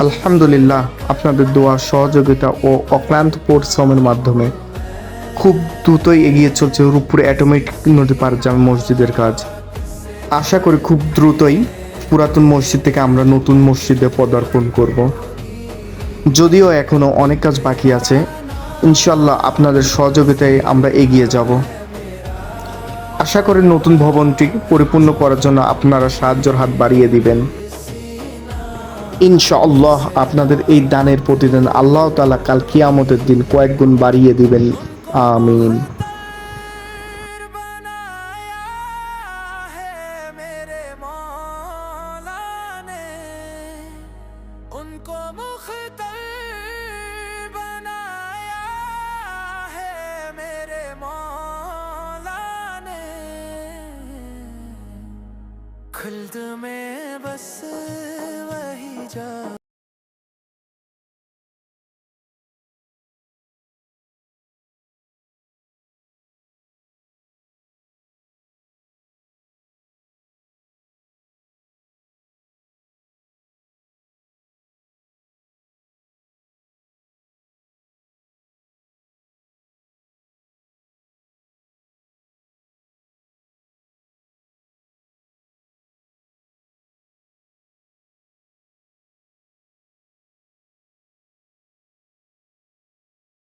আলহামদুলিল্লাহ, আপনাদের দোয়া, সহযোগিতা ও অক্লান্ত পরিশ্রমের মাধ্যমে খুব দ্রুতই এগিয়ে চলছে রূপপুর অ্যাটমিক নদী পার জামে মসজিদের কাজ। আশা করি খুব দ্রুতই পুরাতন মসজিদ থেকে আমরা নতুন মসজিদে পদার্পণ করব। যদিও এখনও অনেক কাজ বাকি আছে, ইনশাল্লাহ আপনাদের সহযোগিতায় আমরা এগিয়ে যাব। আশা করি নতুন ভবনটি পরিপূর্ণ করার জন্য আপনারা সাহায্যের হাত বাড়িয়ে দিবেন। ইনশাআল্লাহ আপনাদের এই দানের প্রতিদান আল্লাহ তাআলা কাল কিয়ামতের দিন কয়েক গুণ বাড়িয়ে দিবেন। আমিন। बनाया है मेरे मौला ने, उनको मुख्तर बनाया है मेरे मौला ने। खुल्द में बस वही जा